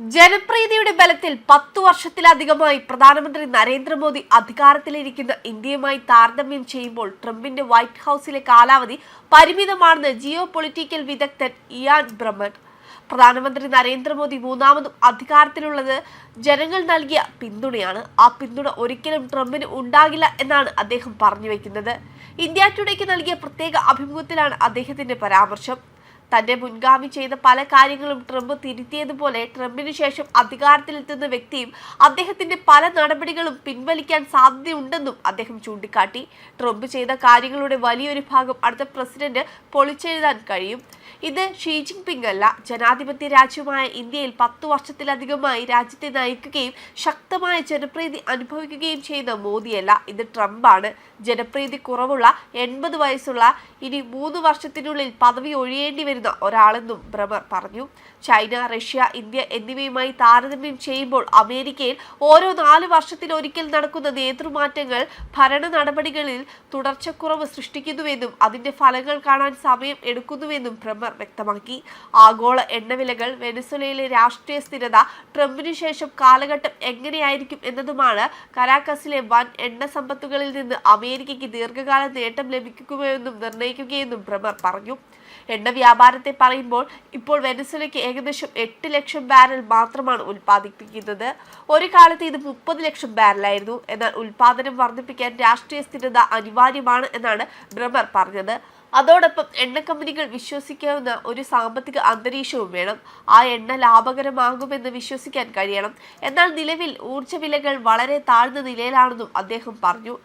ജനപ്രീതിയുടെ ബലത്തിൽ 10 വർഷത്തിലധികമായി പ്രധാനമന്ത്രി നരേന്ദ്രമോദി അധികാരത്തിലിരിക്കുന്ന ഇന്ത്യയുമായി താരതമ്യം ചെയ്യുമ്പോൾ ട്രംപിന്റെ വൈറ്റ് ഹൌസിലെ കാലാവധി പരിമിതമാണെന്ന് ജിയോ പൊളിറ്റിക്കൽ വിദഗ്ധൻ ഇയാൻ ബ്രമൺ. പ്രധാനമന്ത്രി നരേന്ദ്രമോദി മൂന്നാമതും അധികാരത്തിലുള്ളത് ജനങ്ങൾ നൽകിയ പിന്തുണയാണ്. ആ പിന്തുണ ഒരിക്കലും ട്രംപിന് ഉണ്ടാകില്ല എന്നാണ് അദ്ദേഹം പറഞ്ഞു വയ്ക്കുന്നത്. ഇന്ത്യ ടുഡേക്ക് നൽകിയ പ്രത്യേക അഭിമുഖത്തിലാണ് അദ്ദേഹത്തിന്റെ പരാമർശം. തന്റെ മുൻഗാമി ചെയ്ത പല കാര്യങ്ങളും ട്രംപ് തിരുത്തിയതുപോലെ ട്രംപിന് ശേഷം അധികാരത്തിലെത്തുന്ന വ്യക്തിയും അദ്ദേഹത്തിന്റെ പല നടപടികളും പിൻവലിക്കാൻ സാധ്യതയുണ്ടെന്നും അദ്ദേഹം ചൂണ്ടിക്കാട്ടി. ട്രംപ് ചെയ്ത കാര്യങ്ങളുടെ വലിയൊരു ഭാഗം അടുത്ത പ്രസിഡന്റ് പൊളിച്ചെഴുതാൻ കഴിയും. ഇത് ഷീ ജിൻപിങ് അല്ല. ജനാധിപത്യ രാജ്യമായ ഇന്ത്യയിൽ 10 വർഷത്തിലധികമായി രാജ്യത്തെ നയിക്കുകയും ശക്തമായ ജനപ്രീതി അനുഭവിക്കുകയും ചെയ്ത മോദിയല്ല, ഇത് ട്രംപാണ്. ജനപ്രീതി കുറവുള്ള 80 വയസ്സുള്ള ഇനി 3 വർഷത്തിനുള്ളിൽ പദവി ഒഴിയേണ്ടി വരുന്ന ഒരാളെന്നും ബ്രമർ പറഞ്ഞു. ചൈന, റഷ്യ, ഇന്ത്യ എന്നിവയുമായി താരതമ്യം ചെയ്യുമ്പോൾ അമേരിക്കയിൽ ഓരോ 4 വർഷത്തിലൊരിക്കൽ നടക്കുന്ന നേതൃമാറ്റങ്ങൾ ഭരണ നടപടികളിൽ തുടർച്ചക്കുറവ് സൃഷ്ടിക്കുന്നുവെന്നും അതിന്റെ ഫലങ്ങൾ കാണാൻ സമയം എടുക്കുന്നുവെന്നും ബ്രമർ വ്യക്തമാക്കി. ആഗോള എണ്ണവിലകൾ, വെനസ്വേലയിലെ രാഷ്ട്രീയ സ്ഥിരത, ട്രംപിനു ശേഷം കാലഘട്ടം എങ്ങനെയായിരിക്കും എന്നതുമാണ് കരാക്കസിലെ വൻ എണ്ണ സമ്പത്തുകളിൽ നിന്ന് അമേരിക്കയ്ക്ക് ദീർഘകാല നേട്ടം ലഭിക്കുമെന്നും നിർണ്ണയിക്കുകയെന്നും ബ്രമർ പറഞ്ഞു. എണ്ണ വ്യാപാരത്തെ പറയുമ്പോൾ ഇപ്പോൾ വെനസ്വേലയ്ക്ക് ഏകദേശം 8 ലക്ഷം ബാരൽ മാത്രമാണ് ഉൽപ്പാദിപ്പിക്കുന്നത്. ഒരു കാലത്ത് ഇത് 30 ലക്ഷം ബാരലായിരുന്നു. എന്നാൽ ഉൽപ്പാദനം വർദ്ധിപ്പിക്കാൻ രാഷ്ട്രീയ സ്ഥിരത അനിവാര്യമാണ് എന്നാണ് ബ്രമർ പറഞ്ഞത്. അതോടൊപ്പം എണ്ണ കമ്പനികൾ വിശ്വസിക്കാവുന്ന ഒരു സാമ്പത്തിക അന്തരീക്ഷവും വേണം. ആ എണ്ണ ലാഭകരമാകുമെന്ന് വിശ്വസിക്കാൻ കഴിയണം. എന്നാൽ നിലവിൽ ഊർജ്ജ വിലകൾ വളരെ താഴ്ന്ന നിലയിലാണെന്നും അദ്ദേഹം പറഞ്ഞു.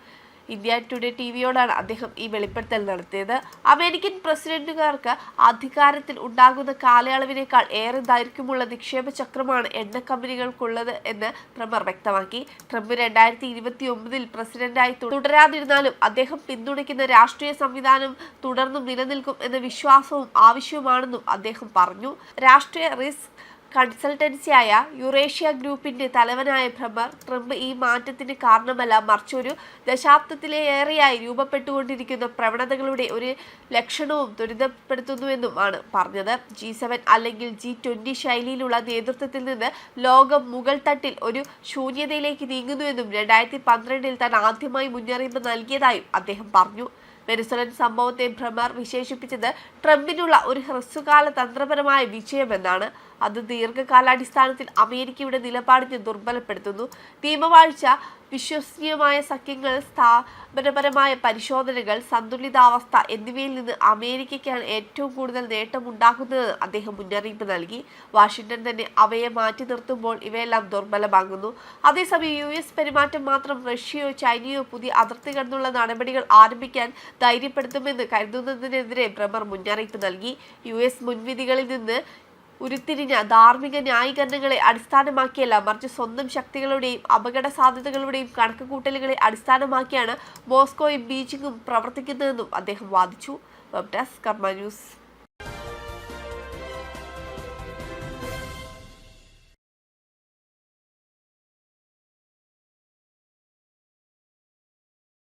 ഇന്ത്യ ടുഡേ ടിവിയോടാണ് അദ്ദേഹം ഈ വെളിപ്പെടുത്തൽ നടത്തിയത്. അമേരിക്കൻ പ്രസിഡന്റുകാർക്ക് അധികാരത്തിൽ ഉണ്ടാകുന്ന കാലയളവിനേക്കാൾ ഏറെ ദൈർഘ്യമുള്ള നിക്ഷേപ ചക്രമാണ് എണ്ണ കമ്പനികൾക്കുള്ളത് എന്ന് ബ്രമർ വ്യക്തമാക്കി. ട്രംപ് 2029 പ്രസിഡന്റായി തുടരാതിരുന്നാലും അദ്ദേഹം പിന്തുണയ്ക്കുന്ന രാഷ്ട്രീയ സംവിധാനം തുടർന്നും നിലനിൽക്കും എന്ന വിശ്വാസവും ആവശ്യമാണെന്നും അദ്ദേഹം പറഞ്ഞു. രാഷ്ട്രീയ റിസ്ക് കൺസൾട്ടൻസിയായ യുറേഷ്യ ഗ്രൂപ്പിന്റെ തലവനായ ബ്രമർ ട്രംപ് ഈ മാറ്റത്തിന് കാരണമല്ല, മറിച്ച് ഒരു ദശാബ്ദത്തിലേറെയായി രൂപപ്പെട്ടുകൊണ്ടിരിക്കുന്ന പ്രവണതകളുടെ ഒരു ലക്ഷണവും ത്വരിതപ്പെടുത്തുന്നുവെന്നും ആണ് പറഞ്ഞത്. G7 അല്ലെങ്കിൽ G20 ശൈലിയിലുള്ള നേതൃത്വത്തിൽ നിന്ന് ലോകം മുകൾ തട്ടിൽ ഒരു ശൂന്യതയിലേക്ക് നീങ്ങുന്നുവെന്നും 2012 താൻ ആദ്യമായി മുന്നറിയിപ്പ് നൽകിയതായും അദ്ദേഹം പറഞ്ഞു. വെനസ്വേലൻ സംഭവത്തെ ബ്രമർ വിശേഷിപ്പിച്ചത് ട്രംപിനുള്ള ഒരു ഹ്രസ്വകാല തന്ത്രപരമായ വിജയമെന്നാണ്. അത് ദീർഘകാലാടിസ്ഥാനത്തിൽ അമേരിക്കയുടെ നിലപാടിനെ ദുർബലപ്പെടുത്തുന്നു. നിയമവാഴ്ച, വിശ്വസനീയമായ സഖ്യങ്ങൾ, സ്ഥാപനപരമായ പരിശോധനകൾ, സന്തുലിതാവസ്ഥ എന്നിവയിൽ നിന്ന് അമേരിക്കയ്ക്കാണ് ഏറ്റവും കൂടുതൽ നേട്ടമുണ്ടാകുന്നതെന്ന് അദ്ദേഹം മുന്നറിയിപ്പ് നൽകി. വാഷിംഗ്ടൺ തന്നെ അവയെ മാറ്റി നിർത്തുമ്പോൾ ഇവയെല്ലാം ദുർബലമാകുന്നു. അതേസമയം US പെരുമാറ്റം മാത്രം റഷ്യയോ ചൈനയോ പുതിയ അതിർത്തി കടന്നുള്ള നടപടികൾ ആരംഭിക്കാൻ ധൈര്യപ്പെടുത്തുമെന്ന് കരുതുന്നതിനെതിരെ ബ്രമർ മുന്നറിയിപ്പ് നൽകി. US മുൻവിധികളിൽ നിന്ന് ഉരുത്തിരിഞ്ഞ ധാർമ്മിക ന്യായീകരണങ്ങളെ അടിസ്ഥാനമാക്കിയല്ല, മറിച്ച് സ്വന്തം ശക്തികളുടെയും അപകട സാധ്യതകളുടെയും കണക്കുകൂട്ടലുകളെ അടിസ്ഥാനമാക്കിയാണ് മോസ്കോയും ബീജിംഗും പ്രവർത്തിക്കുന്നതെന്നും അദ്ദേഹം വാദിച്ചു. വെബ് ഡെസ്ക് കർമ്മ ന്യൂസ്.